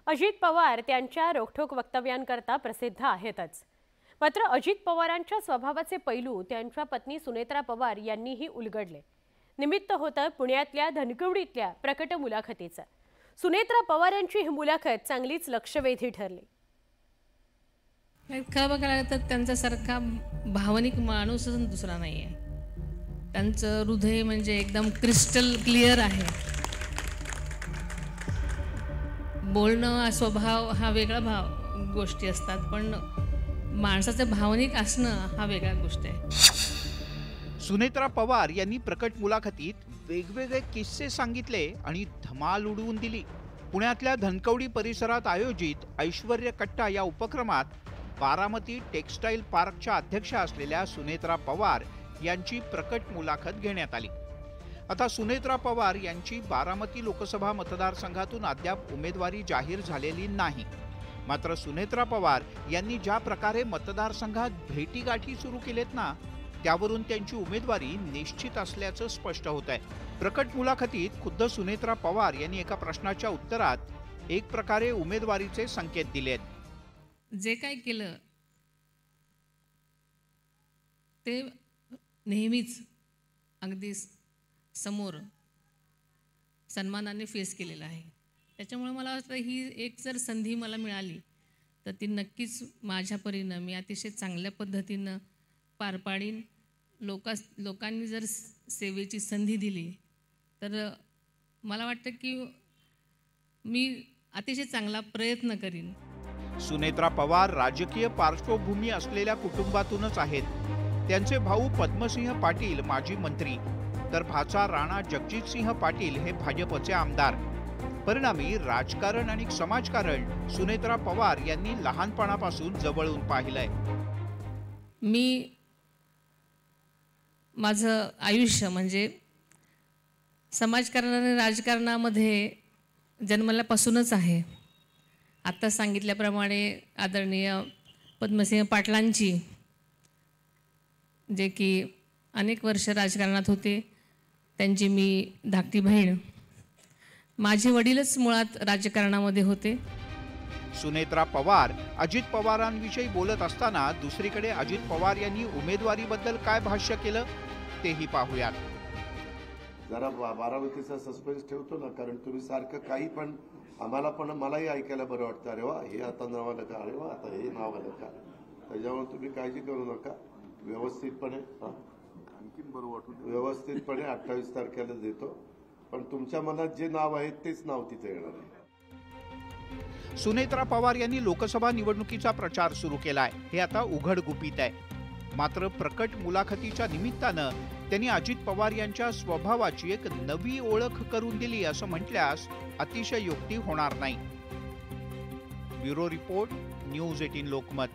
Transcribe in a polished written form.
अजित पवार त्यांच्या रोखठोक वक्तव्यांकरता प्रसिद्ध आहेतच। मात्र अजित पवारांच्या स्वभावाचे पैलू त्यांच्या पत्नी सुनेत्रा पवार यांनीही उलगडले। निमित्त होतं पुण्यातल्या धनकवडीतल्या प्रकट मुलाखतीचं। सुनेत्रा पवार यांची ही मुलाखत चांगलीच लक्षवेधी ठरली। खरं बघायला तर त्यांच्यासारखा भावनिक माणूसच दुसरा नाही आहे। त्यांचं हृदय म्हणजे एकदम क्रिस्टल क्लिअर आहे। बोलणं स्वभाव हा वेगळा गोष्टी असतात, पण माणसाचं भावनिक असणं हा वेगळा गोष्ट आहे। सुनेत्रा पवार यांनी प्रकट मुलाखतीत वेगवेगळे किस्से सांगितले आणि धमाल उडवून दिली। पुण्यातल्या धनकवडी परिसरात आयोजित ऐश्वर्य कट्टा या उपक्रमात बारामती टेक्सटाईल पार्कच्या अध्यक्षा असलेल्या सुनेत्रा पवार यांची प्रकट मुलाखत घेण्यात आली। आता सुनेत्रा पवार यांची बारामती लोकसभा मतदारसंघातून अद्याप उमेदवारी जाहीर झालेली नाही। मात्र सुनेत्रा पवार यांनी ज्या प्रकारे मतदारसंघात भेटीगाठी सुरू केलेत ना, त्यावरून त्यांची उमेदवारी निश्चित असल्याचं स्पष्ट होत आहे। प्रकट मुलाखतीत खुद्द सुनेत्रा पवार यांनी एका प्रश्नाच्या उत्तरात एक प्रकारे उमेदवारीचे संकेत दिलेत। जे काय केलं ते नेहमीच अगदी समोर सन्मानाने फेस केलेलं आहे। त्याच्यामुळे मला वाटतं ही एक जर संधी मला मिळाली तर ती नक्कीच माझ्या परीनं मी अतिशय चांगल्या पद्धतीनं पार पाडीन। लोकांनी जर सेवेची संधी दिली तर मला वाटतं की मी अतिशय चांगला प्रयत्न करीन। सुनेत्रा पवार राजकीय पार्श्वभूमी असलेल्या कुटुंबातूनच आहेत। त्यांचे भाऊ पद्मसिंह पाटील माजी मंत्री, तर भाचा राणा जगजितसिंह पाटील हे भाजपचे आमदार। परिणामी राजकारण आणि समाजकारण सुनेत्रा पवार यांनी लहानपणापासून जवळून पाहिलंय। मी माझं आयुष्य म्हणजे समाजकारण आणि राजकारणामध्ये जन्मल्यापासूनच आहे। आत्ता सांगितल्याप्रमाणे आदरणीय पद्मसिंह पाटलांची, जे की अनेक वर्ष राजकारणात होते, त्यांची मी धाकटी बहीण। माझे वडीलच मुळात राजकारणामध्ये होते। सुनेत्रा पवार अजित पवारांविषयी बोलत असताना दुसरीकडे अजित पवार यांनी उमेदवारीबद्दल काय भाष्य केलं तेही पाहूयात। जरा बारामतीचा सस्पेन्स ठेवतो ना, कारण तुम्ही सारखं काही पण आम्हाला पण मलाही ऐकायला बरं वाटतं। अरे वा, हे आता नाव आलं का, अरे वा आता हे नाव आलं का। त्याच्यामुळे तुम्ही काळजी करू नका, व्यवस्थितपणे आणखीन बरं वाटून व्यवस्थितपणे 28 तारखेला देतो। पण तुमच्या मनात जे नाव आहे तेच नाव तिथे येणार आहे। सुनेत्रा पवार यांनी लोकसभा निवडणुकीचा प्रचार सुरू केलाय, हे आता उघड गुपित आहे। मात्र प्रकट मुलाखतीच्या निमित्तानं त्यांनी अजित पवार यांच्या स्वभावाची एक नवी ओळख करून दिली असं म्हटल्यास अतिशयोक्ती होणार नाही। Bureau report, news 18 Lokmat.